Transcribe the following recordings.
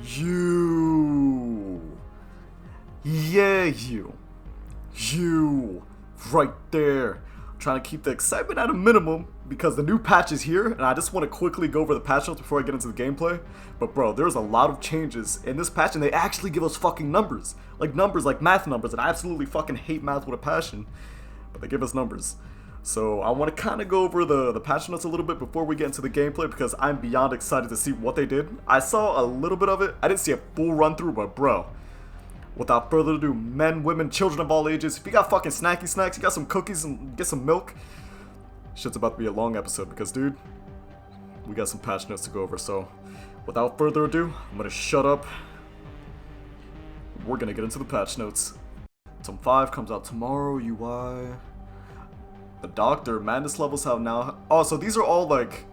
You. Yeah, you. You. Right there. Trying to keep the excitement at a minimum because the new patch is here, and I just want to quickly go over the patch notes before I get into the gameplay. But bro, there's a lot of changes in this patch, and they actually give us fucking numbers. Like math numbers, and I absolutely fucking hate math with a passion. But they give us numbers. So I want to kind of go over the patch notes a little bit before we get into the gameplay because I'm beyond excited to see what they did. I saw a little bit of it. I didn't see a full run through, but bro, without further ado, men, women, children of all ages, if you got fucking snacky snacks, you got some cookies and get some milk, shit's about to be a long episode because, dude, we got some patch notes to go over. So without further ado, I'm gonna shut up. We're gonna get into the patch notes. Tome 5 comes out tomorrow. UI. The Doctor, madness levels have now. Oh, so these are all like.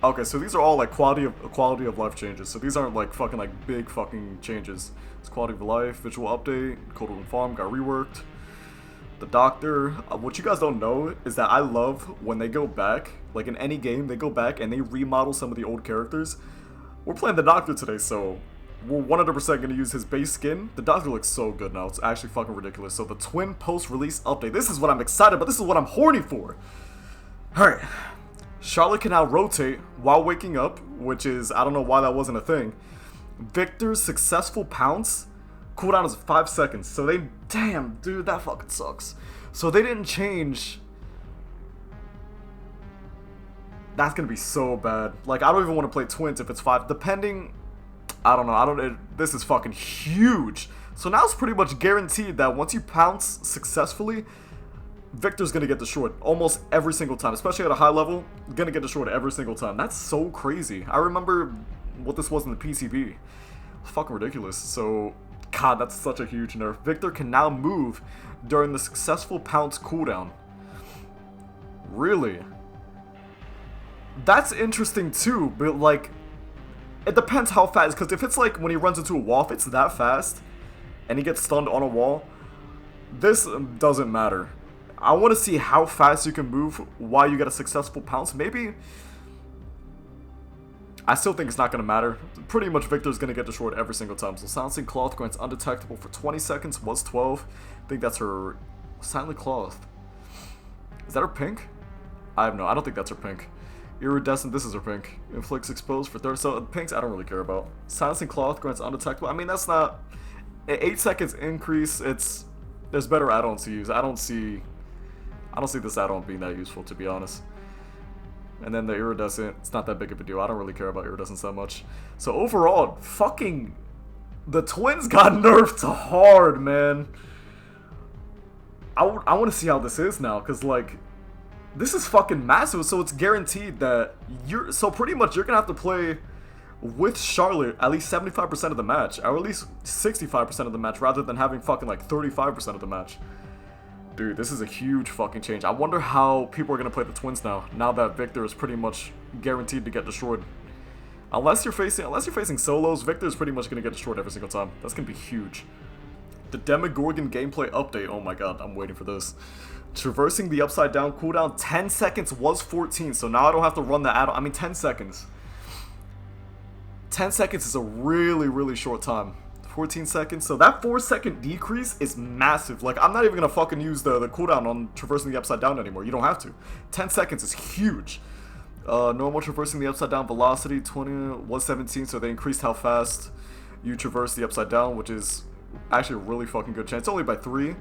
Okay, so these are all like quality of life changes. So these aren't like fucking like big fucking changes. It's quality of life, visual update, Cold Room Farm got reworked. The Doctor. What you guys don't know is that I love when they go back, like in any game, they go back and they remodel some of the old characters. We're playing the Doctor today, so we're 100% gonna use his base skin. The Doctor looks so good now. It's actually fucking ridiculous. So the twin post-release update. This is what I'm excited about. This is what I'm horny for. Alright. Charlotte can now rotate while waking up, which is, I don't know why that wasn't a thing. Victor's successful pounce cooldown is 5 seconds. So they, damn, dude, that fucking sucks. So they didn't change. That's gonna be so bad. Like, I don't even want to play twins if it's 5, depending. I don't know. This is fucking huge. So now it's pretty much guaranteed that once you pounce successfully, Victor's gonna get destroyed almost every single time, especially at a high level. Gonna get destroyed every single time. That's so crazy. I remember what this was in the PCB. It's fucking ridiculous. So, God, that's such a huge nerf. Victor can now move during the successful pounce cooldown. Really? That's interesting too, but like, it depends how fast, because if it's like when he runs into a wall, if it's that fast, and he gets stunned on a wall, this doesn't matter. I want to see how fast you can move while you get a successful pounce. Maybe, I still think it's not going to matter. Pretty much Victor's going to get destroyed every single time. So Silencing Cloth grants undetectable for 20 seconds, was 12. I think that's her Silent Cloth. Is that her pink? I don't think that's her pink. Iridescent, this is her pink. Inflicts exposed for 30. So pinks I don't really care about. Silencing Cloth grants undetectable. I mean, that's not. 8 seconds increase. There's better add-ons to use. I don't see this add-on being that useful, to be honest. And then the iridescent, it's not that big of a deal. I don't really care about iridescence that much. So overall, fucking the twins got nerfed hard, man. I want to see how this is now, because like, this is fucking massive. So it's guaranteed that so pretty much you're gonna have to play with Charlotte at least 75% of the match, or at least 65% of the match, rather than having fucking like 35% of the match. Dude, this is a huge fucking change. I wonder how people are gonna play the twins now that Victor is pretty much guaranteed to get destroyed. Unless you're facing solos, Victor is pretty much gonna get destroyed every single time. That's gonna be huge. The Demogorgon gameplay update. Oh my god, I'm waiting for this. Traversing the upside down cooldown, 10 seconds was 14, so now I don't have to run the add-on. I mean, 10 seconds. 10 seconds is a really, really short time. 14 seconds, so that 4-second decrease is massive. Like, I'm not even gonna fucking use the cooldown on traversing the upside down anymore. You don't have to. 10 seconds is huge. Normal traversing the upside down velocity, 20 was 17, so they increased how fast you traverse the upside down, which is actually a really fucking good chance. It's only by 3,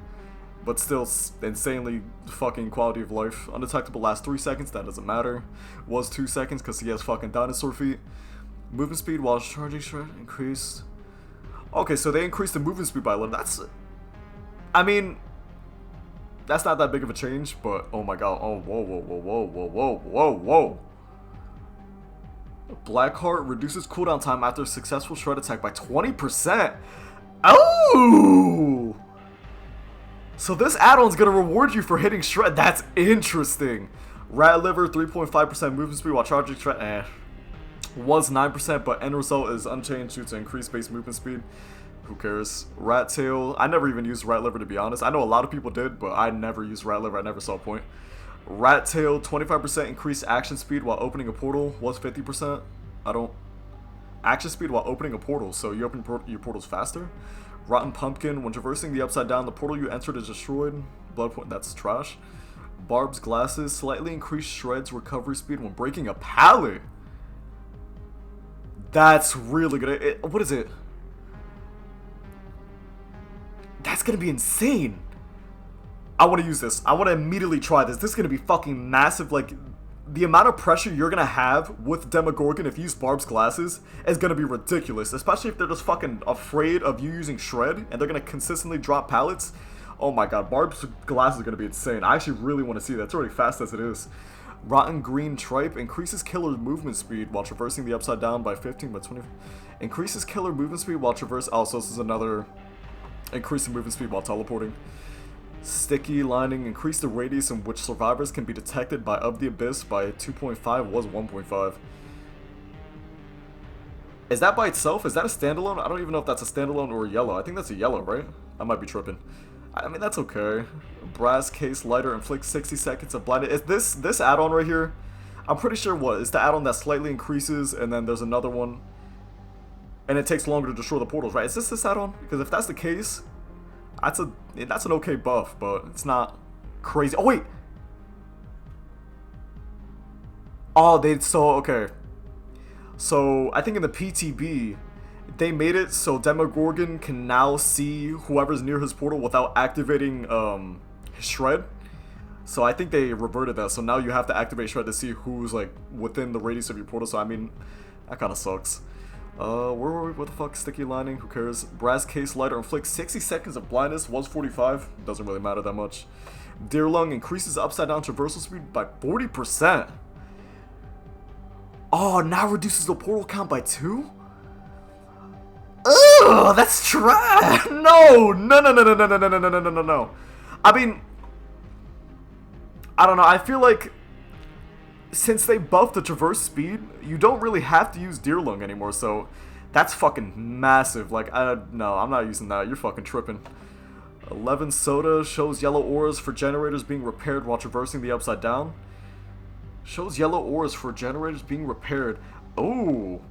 but still insanely fucking quality of life. Undetectable lasts 3 seconds, that doesn't matter. Was 2 seconds because he has fucking dinosaur feet. Movement speed while charging shred increased. Okay, so they increased the movement speed by a little. I mean, that's not that big of a change, but oh my god. Oh, whoa. Blackheart reduces cooldown time after a successful shred attack by 20%. Oh! So this add-on's gonna reward you for hitting shred. That's interesting. Rat liver, 3.5% movement speed while charging shred. Was 9%, but end result is unchanged due to increased base movement speed. Who cares? Rat tail. I never even used rat liver, to be honest. I know a lot of people did, but I never used rat liver. I never saw a point. Rat tail, 25% increased action speed while opening a portal. Was 50%. action speed while opening a portal, so you open your portals faster. Rotten Pumpkin, when traversing the Upside Down, the portal you entered is destroyed. Blood point, that's trash. Barb's Glasses, slightly increased shreds recovery speed when breaking a pallet. That's really good. What is it? That's gonna be insane. I want to use this. I want to immediately try this. This is gonna be fucking massive. Like, the amount of pressure you're gonna have with Demogorgon if you use Barb's Glasses is gonna be ridiculous. Especially if they're just fucking afraid of you using Shred and they're gonna consistently drop pallets. Oh my god, Barb's Glasses are gonna be insane. I actually really want to see that. It's already fast as it is. Rotten Green Tripe increases killer movement speed while traversing the Upside Down by 15 by 20. Increases killer movement speed while traversing. Oh, so this is another increase in movement speed while teleporting. Sticky Lining, increase the radius in which survivors can be detected by Of the Abyss by 2.5, was 1.5. Is that by itself? Is that a standalone? I don't even know if that's a standalone or a yellow. I think that's a yellow, right? I might be tripping. I mean, that's okay. Brass Case Lighter inflicts 60 seconds of blindness. Is this add-on right here? I'm pretty sure what? It's the add-on that slightly increases, and then there's another one. And it takes longer to destroy the portals, right? Is this add-on? Because if that's the case, that's an okay buff, but it's not crazy. Oh, wait! Oh, okay. So, I think in the PTB, they made it so Demogorgon can now see whoever's near his portal without activating his Shred. So I think they reverted that. So now you have to activate Shred to see who's like within the radius of your portal. So I mean, that kind of sucks. Where were we? What the fuck? Sticky Lining? Who cares? Brass Case Lighter inflicts 60 seconds of blindness. Was 45. Doesn't really matter that much. Deer Lung increases upside down traversal speed by 40%. Oh, now reduces the portal count by 2? Ugh, that's trash. No. I mean, I don't know. I feel like since they buffed the traverse speed, you don't really have to use Deer Lung anymore. So that's fucking massive. Like, no, I'm not using that. You're fucking tripping. 11 Soda shows yellow auras for generators being repaired while traversing the Upside Down. Shows yellow auras for generators being repaired. Oh.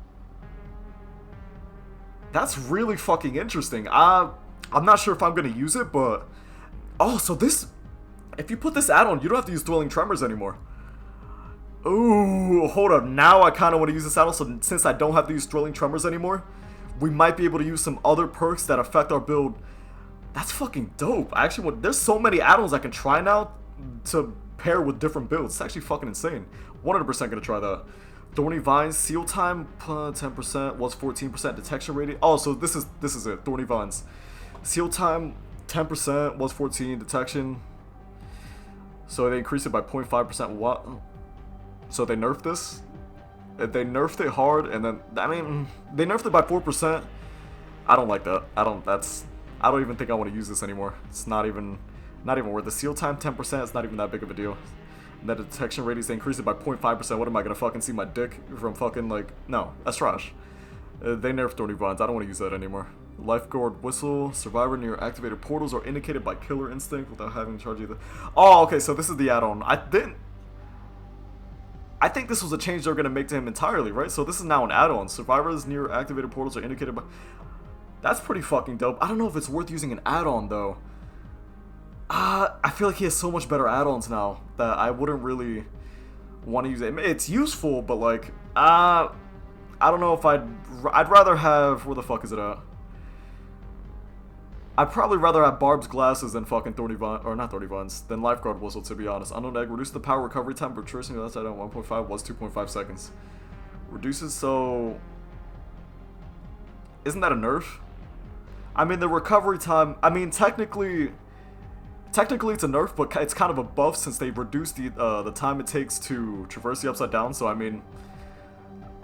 That's really fucking interesting. I'm not sure if I'm going to use it, but... Oh, so this... If you put this add-on, you don't have to use Dwelling Tremors anymore. Ooh, hold up. Now I kind of want to use this add-on, so since I don't have to use Dwelling Tremors anymore, we might be able to use some other perks that affect our build. That's fucking dope. I actually want... There's so many add-ons I can try now to pair with different builds. It's actually fucking insane. 100% going to try that. Thorny Vines, Seal Time, 10%, was 14%, Detection Rating. Oh, so this is it, Thorny Vines. Seal Time, 10%, was 14, Detection. So they increased it by 0.5%, what? So they nerfed this? They nerfed it hard, and then, I mean, they nerfed it by 4%. I don't like that. I don't even think I want to use this anymore. It's not even worth it. Seal Time, 10%, it's not even that big of a deal. And that detection ratings, they increase it by 0.5%. What am I gonna fucking see my dick from fucking like? No, that's trash. They nerfed Thorny Vines. I don't want to use that anymore. Lifeguard Whistle. Survivor near activated portals are indicated by Killer Instinct without having to charge either. Oh, okay. So this is the add-on. I think this was a change they're gonna make to him entirely, right? So this is now an add-on. Survivors near activated portals are indicated by. That's pretty fucking dope. I don't know if it's worth using an add-on though. I feel like he has so much better add-ons now that I wouldn't really want to use it. It's useful, but like, I don't know if I'd rather have, where the fuck is it at? I'd probably rather have Barb's Glasses than fucking Thorny Vines, or not Thorny Vines, than Lifeguard Whistle, to be honest. Unknown Egg, reduce the power recovery time for tracing the outside on 1.5, was 2.5 seconds. Reduces, so... Isn't that a nerf? I mean, the recovery time, I mean, technically it's a nerf, but it's kind of a buff since they reduced the time it takes to traverse the Upside Down. So I mean,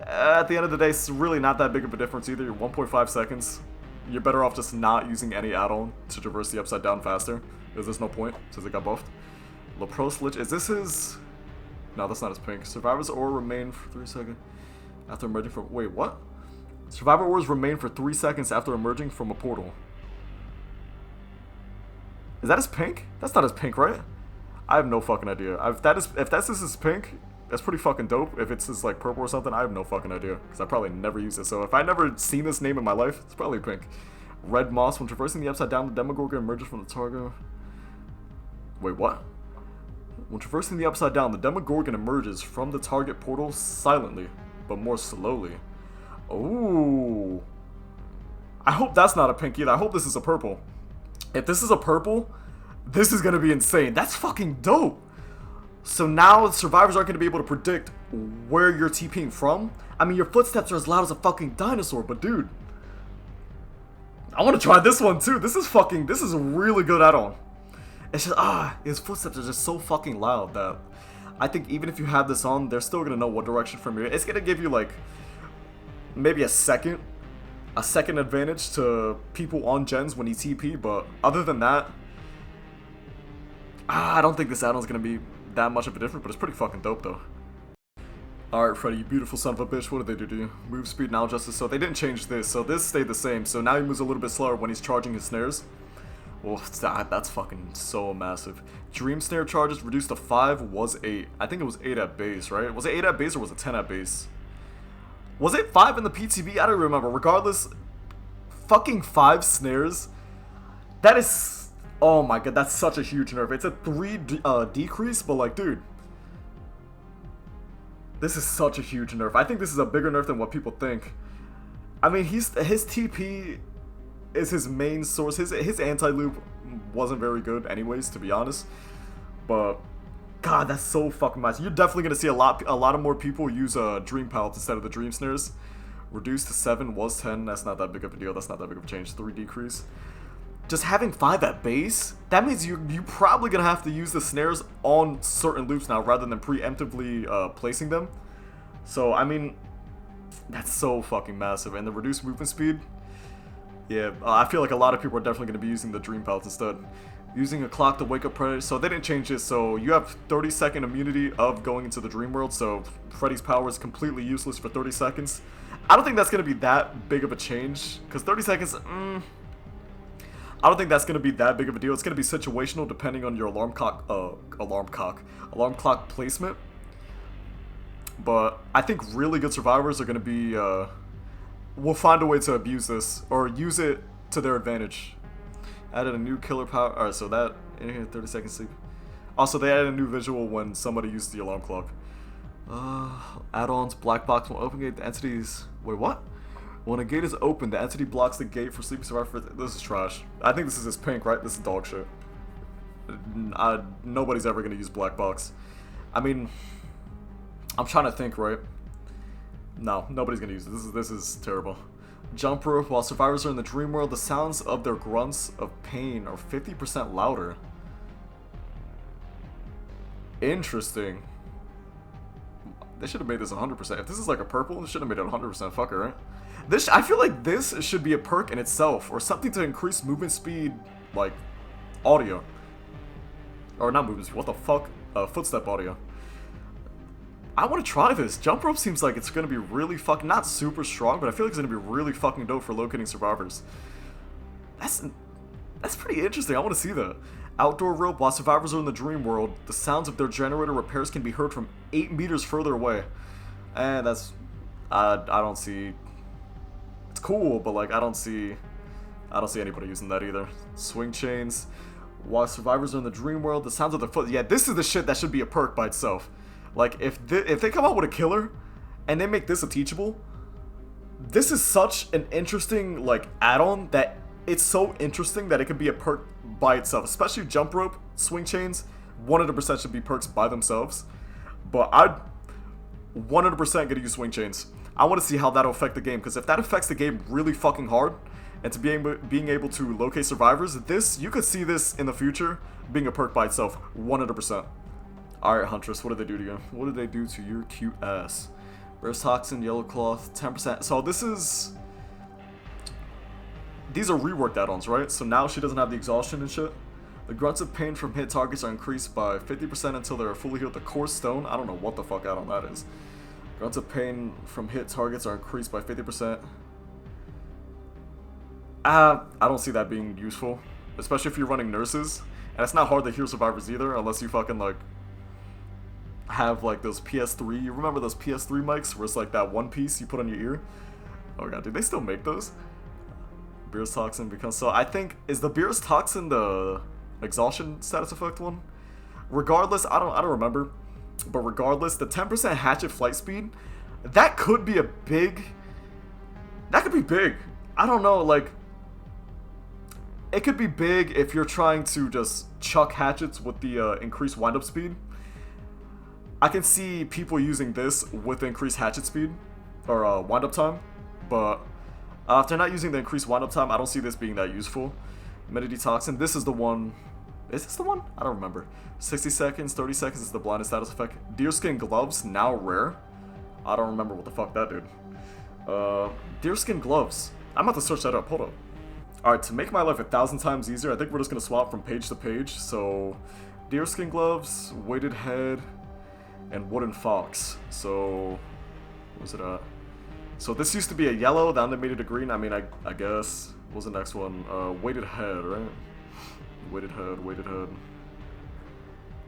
at the end of the day, it's really not that big of a difference either. 1.5 seconds. You're better off just not using any add-on to traverse the Upside Down faster, because there's no point since it got buffed. Lapros Lich, is this his? No, that's not his pink. Survivor's Aura remain for 3 seconds after emerging from. Wait, what? Survivor Auras remain for 3 seconds after emerging from a portal. Is that his pink? That's not his pink, right? I have no fucking idea. If that's his pink, That's pretty fucking dope. If it's just like purple or something, I have no fucking idea. Because I probably never used it. So if I never seen this name in my life, it's probably pink. Red moss. When traversing the upside down, the Demogorgon emerges from the target. Wait, what? When traversing the upside down, the Demogorgon emerges from the target portal silently, but more slowly. Oh. I hope that's not a pink either. I hope this is a purple. If this is a purple, this is gonna be insane. That's fucking dope. So now the survivors aren't gonna be able to predict where you're TPing from. I mean, your footsteps are as loud as a fucking dinosaur, but dude, I want to try this one too. This is a really good add-on. It's just, his footsteps are just so fucking loud that I think even if you have this on, they're still gonna know what direction from here. It's gonna give you like maybe a second advantage to people on gens when you TP, but other than that, I don't think this add-on's gonna be that much of a difference, but it's pretty fucking dope though. Alright, Freddy, you beautiful son of a bitch, what did they do to you? Move speed now, Justice, so they didn't change this, so this stayed the same, so now he moves a little bit slower when he's charging his snares. Well, that's fucking so massive. Dream snare charges reduced to 5 was 8. I think it was 8 at base, right? Was it 8 at base or was it 10 at base? Was it 5 in the PTB? I don't remember. Regardless, fucking 5 snares. That is... Oh my god, that's such a huge nerf. It's a 3 decrease, but like, dude. This is such a huge nerf. I think this is a bigger nerf than what people think. I mean, his TP is his main source. His anti-loop wasn't very good anyways, to be honest. But god, that's so fucking massive. You're definitely gonna see a lot of more people use Dream Palette instead of the Dream Snares. Reduced to 7 was 10. That's not that big of a deal. That's not that big of a change. 3 decrease. Just having 5 at base, that means you're probably gonna have to use the snares on certain loops now rather than preemptively placing them. So I mean, that's so fucking massive. And the reduced movement speed, yeah, I feel like a lot of people are definitely gonna be using the Dream Palette instead. Using a clock to wake up predators, so they didn't change this. So you have 30-second immunity of going into the dream world. So Freddy's power is completely useless for 30 seconds. I don't think that's gonna be that big of a change because 30 seconds. I don't think that's gonna be that big of a deal. It's gonna be situational depending on your alarm clock placement. But I think really good survivors are gonna be will find a way to abuse this or use it to their advantage. Added a new killer power. Alright, so that 30-second sleep. Also, they added a new visual when somebody used the alarm clock. Add-ons, black box will open gate. The entities. Wait, what? When a gate is open, the entity blocks the gate for sleeping survivor. This is trash. I think this is his pink, right? This is dog shit. Nobody's ever gonna use black box. I mean, I'm trying to think, right? No, nobody's gonna use it. This is terrible. Jump rope. While survivors are in the dream world, the sounds of their grunts of pain are 50% louder. Interesting. They should have made this 100%. If this is like a purple, they should have made it 100%. Fuck it, right? I feel like this should be a perk in itself, or something to increase movement speed, like audio, or not movement speed. What the fuck? Footstep audio. I want to try this. Jump rope seems like it's gonna be really fucking not super strong, but I feel like it's gonna be really fucking dope for locating survivors. That's pretty interesting. I want to see that. Outdoor rope. While survivors are in the dream world, the sounds of their generator repairs can be heard from 8 meters further away. And that's I don't see. It's cool, but like I don't see anybody using that either. Swing chains. While survivors are in the dream world, the sounds of the foot. Yeah, this is the shit that should be a perk by itself. Like if they come out with a killer, and they make this a teachable, this is such an interesting like add-on that it's so interesting that it could be a perk by itself. Especially jump rope, swing chains, 100% should be perks by themselves. But I'd 100% gonna use swing chains. I want to see how that'll affect the game, because if that affects the game really fucking hard, and to being able to locate survivors, you could see this in the future being a perk by itself, 100%. Alright, Huntress, what did they do to you? What did they do to your cute ass? Burst toxin, yellow cloth, 10%. So these are reworked add-ons, right? So now she doesn't have the exhaustion and shit. The grunts of pain from hit targets are increased by 50% until they're fully healed. The core stone, I don't know what the fuck add-on that is. Grunts of pain from hit targets are increased by 50%. I don't see that being useful, especially if you're running nurses. And it's not hard to heal survivors either, unless you fucking like have like those PS3. You remember those PS3 mics where it's like that one piece you put on your ear? Oh god, do they still make those? Beerus Toxin becomes so. I think is the Beerus Toxin the exhaustion status effect one? Regardless, I don't remember. But regardless, the 10% hatchet flight speed, that could be a big. That could be big. I don't know, like. It could be big if you're trying to just chuck hatchets with the increased windup speed. I can see people using this with increased hatchet speed or windup time, but if they're not using the increased windup time, I don't see this being that useful. Humidity Toxin, this is the one. Is this the one? I don't remember. 60 seconds, 30 seconds is the blinded status effect. Deerskin Gloves, now rare. I don't remember what the fuck that did. Deerskin Gloves. I'm about to search that up. Hold up. Alright, to make my life 1,000 times easier, I think we're just going to swap from page to page. So, Deerskin Gloves, Weighted Head, and Wooden Fox. So, where's it at? So this used to be a yellow, then they made it a green. I mean, I guess. What was the next one? Weighted Head, right? Weighted Head, Weighted Head.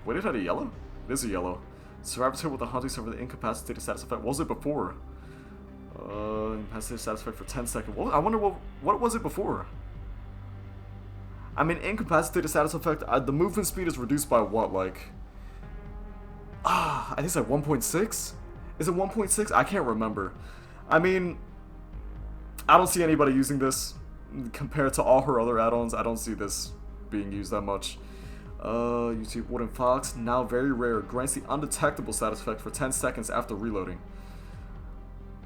Weighted Head a yellow? It is a yellow. Survivors hit with the hunting over the incapacitated status effect. What was it before? Incapacitated status effect for 10 seconds. Well, I wonder what was it before? I mean, incapacitated status effect, the movement speed is reduced by what, like... I think it's like 1.6? Is it 1.6? I can't remember. I mean, I don't see anybody using this. Compared to all her other add-ons, I don't see this being used that much. YouTube Wooden Fox, now very rare. Grants the undetectable status effect for 10 seconds after reloading.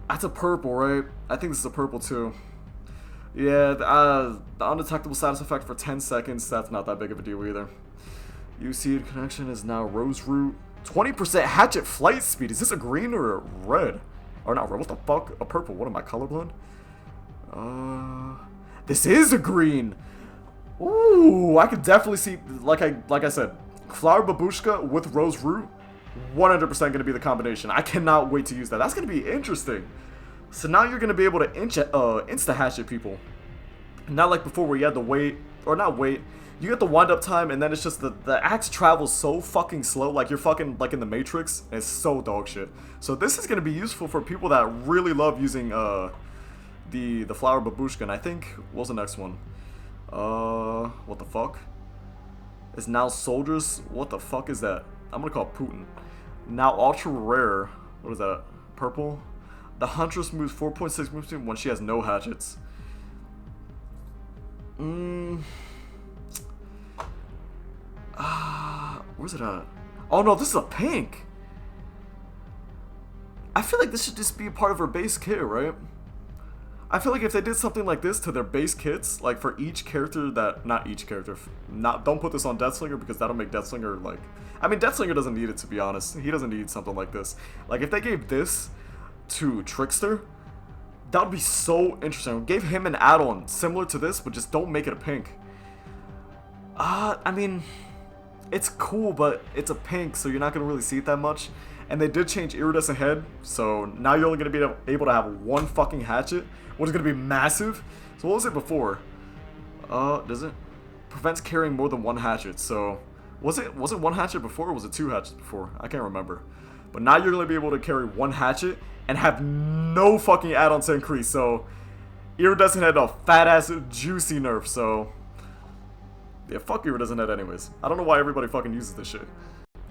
That's a purple, right? I think this is a purple too. Yeah, the undetectable status effect for 10 seconds, that's not that big of a deal either. UC connection is now Rose Root. 20% hatchet flight speed. Is this a green or a red? Or not red, what the fuck? A purple. What am I, colorblind? This is a green! Ooh, I could definitely see, like I said, Flower Babushka with Rose Root, 100% gonna be the combination. I cannot wait to use that. That's gonna be interesting. So now you're gonna be able to insta-hatchet people. Not like before where you had to wait, or not wait, you get the wind-up time and then it's just the axe travels so fucking slow, like you're fucking like in the Matrix, and it's so dog shit. So this is gonna be useful for people that really love using the Flower Babushka, and I think, what was the next one? What the fuck? It's now Soldiers, what the fuck is that? I'm gonna call it Putin. Now ultra rare, what is that? Purple? The Huntress moves 4.6 movement speed when she has no hatchets. Where's it at? Oh no, this is a pink! I feel like this should just be a part of her base kit, right? I feel like if they did something like this to their base kits, like for each character that, not each character, don't put this on Deathslinger because that'll make Deathslinger like, I mean Deathslinger doesn't need it to be honest, he doesn't need something like this. Like if they gave this to Trickster, that would be so interesting. Gave him an add-on similar to this, but just don't make it a pink. I mean, it's cool, but it's a pink, so you're not going to really see it that much. And they did change Iridescent Head, so now you're only going to be able to have one fucking hatchet, which is going to be massive. So what was it before? Does it? Prevents carrying more than one hatchet, so... Was it one hatchet before, or was it two hatchets before? I can't remember. But now you're going to be able to carry one hatchet and have no fucking add-on to increase, so... Iridescent Head, a fat-ass, juicy nerf, so... Yeah, fuck Iridescent Head anyways. I don't know why everybody fucking uses this shit.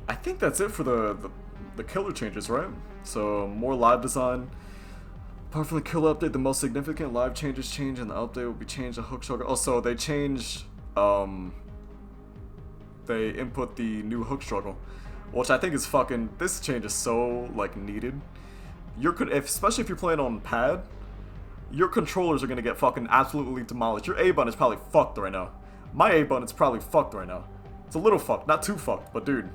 I think that's it for the killer changes, right? So, more live design. Apart from the killer update, the most significant live changes change in the update will be changed to hook struggle. Oh, so they changed, they input the new hook struggle, which I think is fucking, this change is so, like, needed. Especially if you're playing on pad, your controllers are gonna get fucking absolutely demolished. Your A button is probably fucked right now. My A button is probably fucked right now. It's a little fucked, not too fucked, but dude,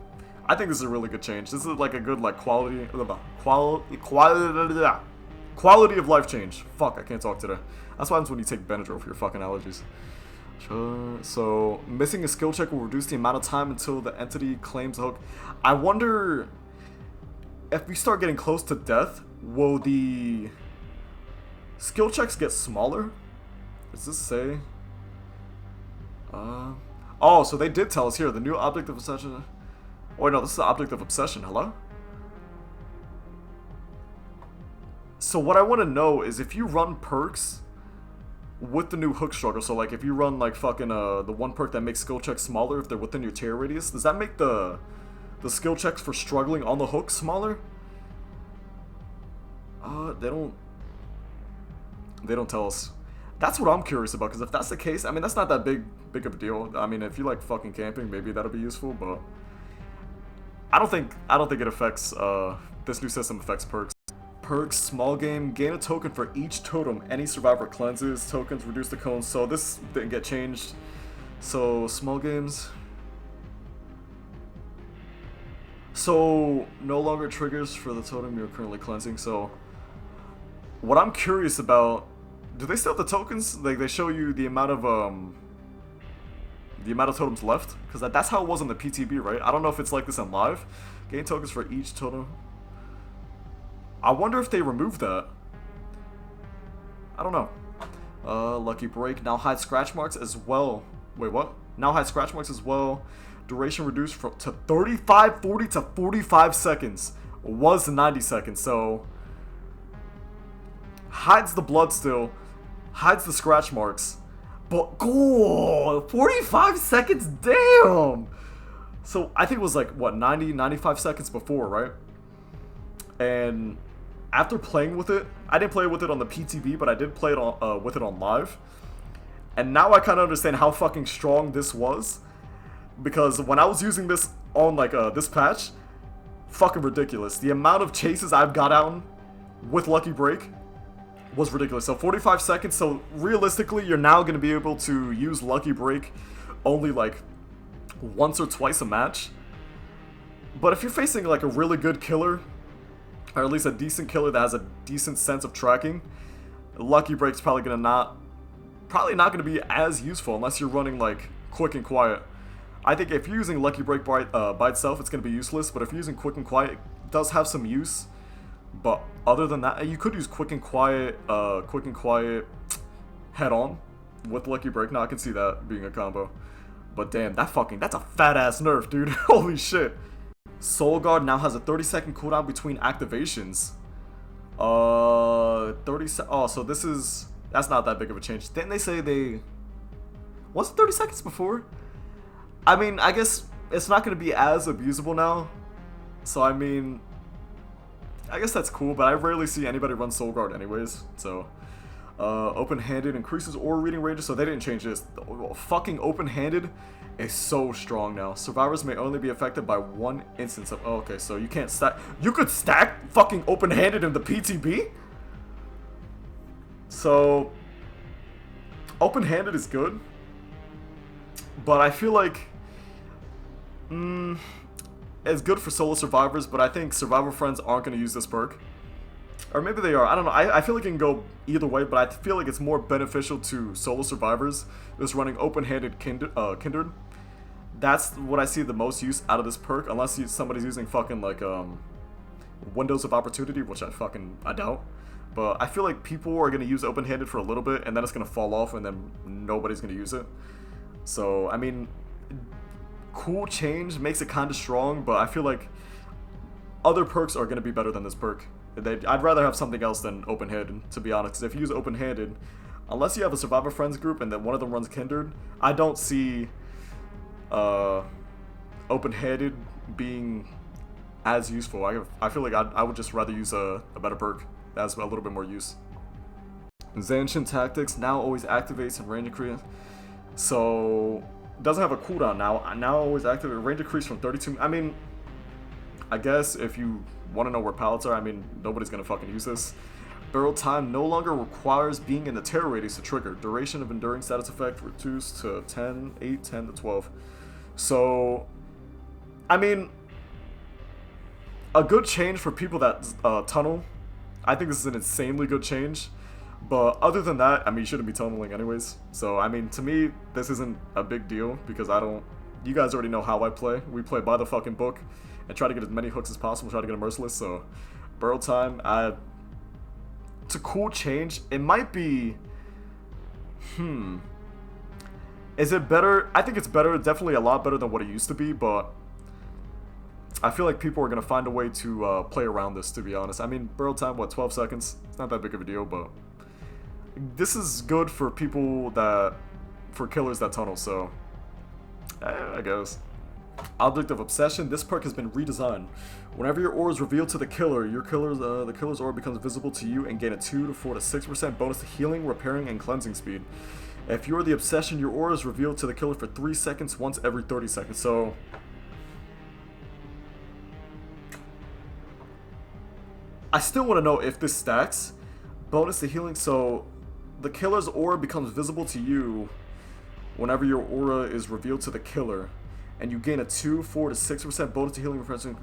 I think this is a really good change. This is like a good like quality of life change. Fuck, I can't talk today. That's what happens when you take Benadryl for your fucking allergies. So missing a skill check will reduce the amount of time until the entity claims the hook. I wonder if we start getting close to death, will the skill checks get smaller? Does this say? Oh, so they did tell us here the new object of obsession. Oh wait, no, this is the object of obsession. Hello? So what I want to know is if you run perks with the new hook struggle, so like if you run like fucking the one perk that makes skill checks smaller if they're within your tier radius, does that make the skill checks for struggling on the hook smaller? They don't tell us. That's what I'm curious about, because if that's the case, I mean, that's not that big of a deal. I mean, if you like fucking camping, maybe that'll be useful, but I don't think it affects this new system affects perks. Perks, small game, gain a token for each totem any survivor cleanses. Tokens reduce the cones, so this didn't get changed. So small games. So no longer triggers for the totem you're currently cleansing. So what I'm curious about, do they still have the tokens? Like they show you the amount of totems left? Because that's how it was on the PTB, right? I don't know if it's like this in live. Gain tokens for each totem. I wonder if they removed that. I don't know. Lucky break. Now hide scratch marks as well. Wait, what? Now hide scratch marks as well. Duration reduced to 40 to 45 seconds. Was 90 seconds, so hides the blood still. Hides the scratch marks. But, cool! 45 seconds, damn! So, I think it was like, what, 95 seconds before, right? And after playing with it, I didn't play with it on the PTB, but I did play it on, with it on live. And now I kind of understand how fucking strong this was. Because when I was using this on, like, this patch, fucking ridiculous. The amount of chases I've got out with Lucky Break was ridiculous. So 45 seconds, so realistically you're now going to be able to use Lucky Break only like once or twice a match. But if you're facing like a really good killer, or at least a decent killer that has a decent sense of tracking, Lucky Break's probably not going to be as useful unless you're running like Quick and Quiet. I think if you're using Lucky Break by itself, it's going to be useless, but if you're using Quick and Quiet, it does have some use. But other than that, you could use Quick and Quiet head on with Lucky Break. Now I can see that being a combo. But damn, that's a fat ass nerf, dude. Holy shit. Soul Guard now has a 30-second cooldown between activations. 30 oh, so that's not that big of a change. Didn't they say was it 30 seconds before? I mean, I guess it's not going to be as abusable now. So I mean, I guess that's cool, but I rarely see anybody run Soul Guard anyways, so. Open-handed increases aura reading ranges, so they didn't change this. Fucking open-handed is so strong now. Survivors may only be affected by one instance of, oh, okay, so you can't stack. You could stack fucking open-handed in the PTB? So, open-handed is good, but I feel like, it's good for solo survivors, but I think survivor friends aren't going to use this perk. Or maybe they are. I don't know. I feel like it can go either way, but I feel like it's more beneficial to solo survivors just running open-handed Kindred. That's what I see the most use out of this perk, unless somebody's using fucking like Windows of Opportunity, which I doubt. But I feel like people are going to use open-handed for a little bit, and then it's going to fall off, and then nobody's going to use it. So, I mean, cool change, makes it kind of strong, but I feel like other perks are going to be better than this perk. I'd rather have something else than open-handed, to be honest, because if you use open-handed, unless you have a Survivor Friends group and then one of them runs Kindred, I don't see open-handed being as useful. I feel like I would just rather use a better perk that has a little bit more use. Zanshin Tactics now always activates in range increase. So, it doesn't have a cooldown now. Now always activate range increase from 32. I mean, I guess if you want to know where pallets are, I mean, nobody's going to fucking use this. Burrowed time no longer requires being in the terror radius to trigger. Duration of enduring status effect reduced to 10, 8, 10 to 12. So, I mean, a good change for people that tunnel. I think this is an insanely good change. But other than that, I mean, you shouldn't be tunneling anyways. So, I mean, to me, this isn't a big deal because you guys already know how I play. We play by the fucking book and try to get as many hooks as possible, try to get a merciless. So, Burrowed time, it's a cool change. It might be, is it better? I think it's better, definitely a lot better than what it used to be, but I feel like people are gonna find a way to play around this. To be honest, I mean, burrow time, what, 12 seconds? It's not that big of a deal, but this is good for people for killers that tunnel. So I guess. Object of Obsession. This perk has been redesigned. Whenever your aura is revealed to the killer, the killer's aura becomes visible to you and gain a 2 to 4 to 6% bonus to healing, repairing, and cleansing speed. If you are the Obsession, your aura is revealed to the killer for 3 seconds once every 30 seconds. So I still want to know if this stacks. Bonus to healing. So the killer's aura becomes visible to you whenever your aura is revealed to the killer, and you gain a 2, 4 to 6% bonus to healing, refreshing.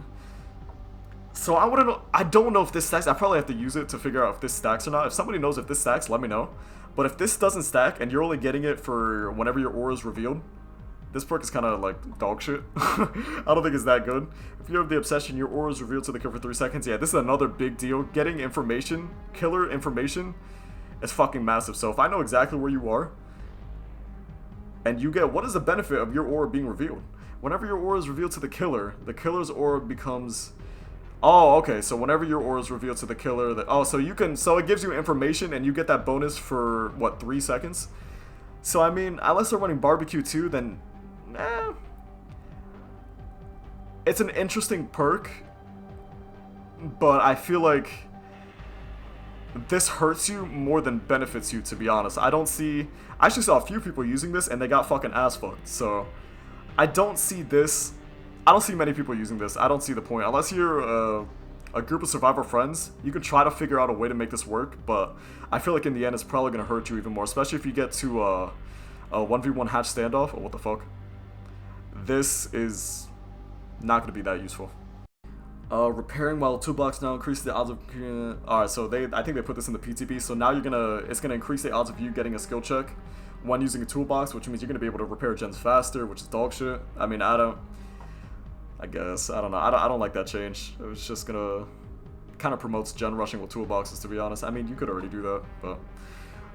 So I want to know. I don't know if this stacks. I probably have to use it to figure out if this stacks or not. If somebody knows if this stacks, let me know. But if this doesn't stack and you're only getting it for whenever your aura is revealed, this perk is kind of like dog shit. I don't think it's that good. If you have the Obsession, your aura is revealed to the killer for 3 seconds. Yeah, this is another big deal. Getting information, killer information, is fucking massive. So if I know exactly where you are, and you get, what is the benefit of your aura being revealed? Whenever your aura is revealed to the killer's aura becomes... Oh, okay, so whenever your aura is revealed to the killer... So it gives you information and you get that bonus for, what, 3 seconds? So, I mean, unless they're running barbecue too, then... It's an interesting perk, but I feel like this hurts you more than benefits you, to be honest. I actually saw a few people using this and they got fucking ass fucked, so I don't see many people using this. I don't see the point. Unless you're a group of survivor friends, you can try to figure out a way to make this work, but I feel like in the end it's probably going to hurt you even more, especially if you get to a 1v1 hatch standoff. Oh, what the fuck? This is not going to be that useful. Repairing while Toolbox now increases the odds of... Alright, so I think they put this in the PTB, so now it's gonna increase the odds of you getting a skill check when using a Toolbox, which means you're gonna be able to repair gens faster, which is dog shit. I mean, I don't know. I don't like that change. It was just gonna... kind of promotes gen rushing with Toolboxes, to be honest. I mean, you could already do that, but...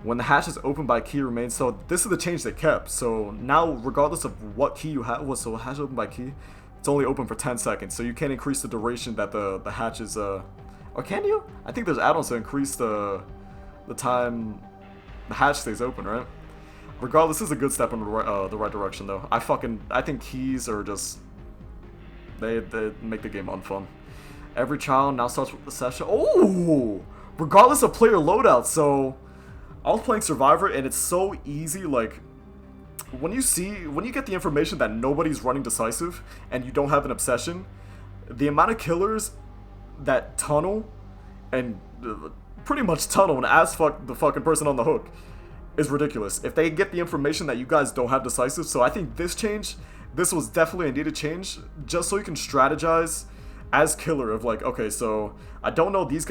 When the hatch is opened by key remains, so this is the change they kept. So now, regardless of what key you have, so hatch is opened by key, it's only open for 10 seconds, so you can't increase the duration that the hatch is, or can you? I think there's add-ons to increase the time the hatch stays open, right? Regardless, this is a good step in the right direction, though. I think keys are just, they make the game unfun. Every child now starts with the session. Oh! Regardless of player loadout, so I was playing Survivor, and it's so easy, like, when you get the information that nobody's running decisive and you don't have an obsession, the amount of killers that tunnel and pretty much tunnel and ass fuck the fucking person on the hook is ridiculous. If they get the information that you guys don't have decisive, so I think this was definitely a needed change, just so you can strategize as killer of like, okay, so I don't know if these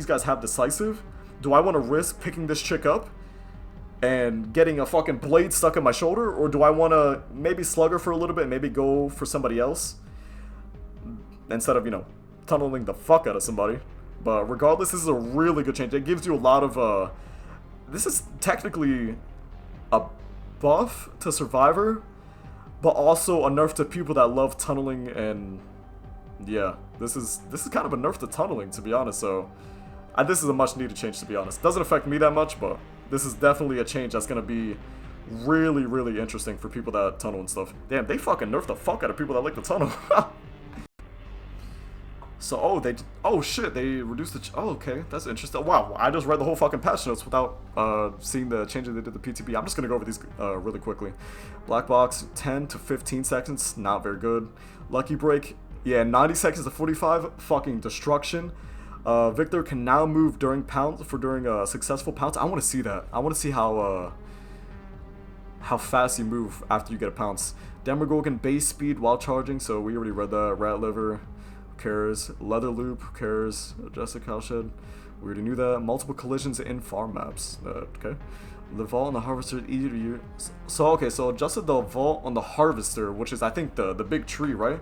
guys have decisive. Do I want to risk picking this chick up and getting a fucking blade stuck in my shoulder, or do I want to maybe slug her for a little bit and maybe go for somebody else instead of, tunneling the fuck out of somebody? But regardless, this is a really good change. It gives you a lot of, this is technically a buff to Survivor, but also a nerf to people that love tunneling, and yeah, this is kind of a nerf to tunneling, to be honest, so this is a much needed change, to be honest. Doesn't affect me that much, but this is definitely a change that's going to be really, really interesting for people that tunnel and stuff. Damn, they fucking nerfed the fuck out of people that like to tunnel. So, oh shit, they reduced the, oh, okay, that's interesting. Wow, I just read the whole fucking patch notes without seeing the changes they did to the PTB. I'm just going to go over these really quickly. Black box, 10 to 15 seconds, not very good. Lucky break, yeah, 90 seconds to 45, fucking destruction. Victor can now move during successful pounce. I want to see that. I want to see how fast you move after you get a pounce. Demogorgon base speed while charging, so we already read that. Rat liver, who cares? Leather loop, who cares? Adjusted cowshed, we already knew that. Multiple collisions in farm maps, okay. The vault on the harvester is easier to use. So okay, so adjusted the vault on the harvester, which is I think the big tree, right?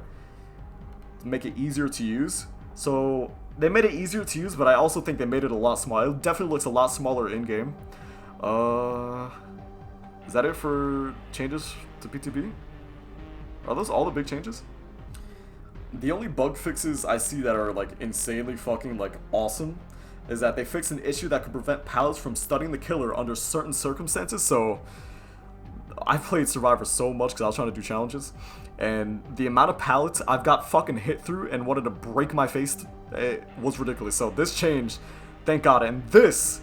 To make it easier to use. So they made it easier to use, but I also think they made it a lot smaller. It definitely looks a lot smaller in-game. Is that it for changes to PTB? Are those all the big changes? the only bug fixes I see that are like insanely fucking like awesome is that they fixed an issue that could prevent pallets from stunning the killer under certain circumstances. So I played Survivor so much because I was trying to do challenges, and the amount of pallets I've got fucking hit through and wanted to break my face, it was ridiculous. So this change, thank God, and this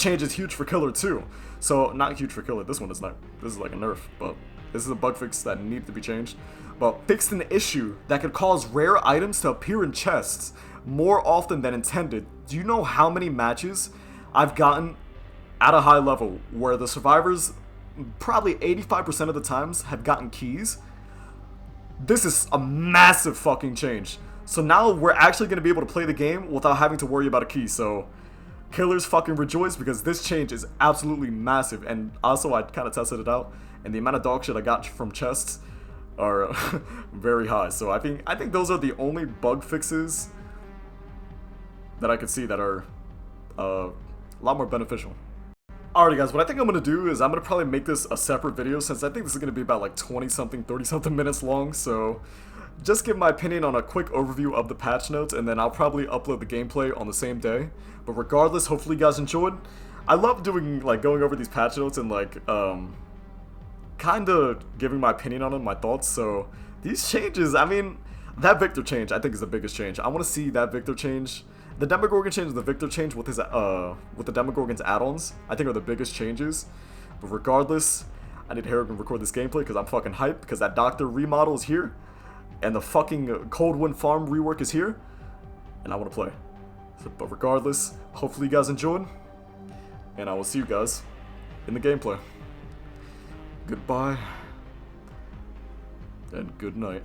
change is huge for killer too. So not huge for killer, this one is not, this is like a nerf, but this is a bug fix that needed to be changed. But fixed an issue that could cause rare items to appear in chests more often than intended. Do you know how many matches I've gotten at a high level where the survivors probably 85% of the times have gotten keys? This is a massive fucking change. So now we're actually going to be able to play the game without having to worry about a key. So killers fucking rejoice because this change is absolutely massive. And also I kind of tested it out, and the amount of dog shit I got from chests are very high. So I think those are the only bug fixes that I could see that are a lot more beneficial. Alrighty guys, what I think I'm going to do is I'm going to probably make this a separate video, since I think this is going to be about like 20 something, 30 something minutes long. So just give my opinion on a quick overview of the patch notes, and then I'll probably upload the gameplay on the same day. But regardless, hopefully you guys enjoyed. I love doing like going over these patch notes and like kind of giving my opinion on them, my thoughts. So these changes, I mean, that Victor change I think is the biggest change. I want to see that Victor change. The Demogorgon change and the Victor change with his with the Demogorgon's add-ons, I think, are the biggest changes. But regardless, I need to hurry and record this gameplay because I'm fucking hyped, because that Doctor remodel is here, and the fucking Cold Wind Farm rework is here, and I want to play. So, but regardless, hopefully you guys enjoyed, and I will see you guys in the gameplay. Goodbye, and good night.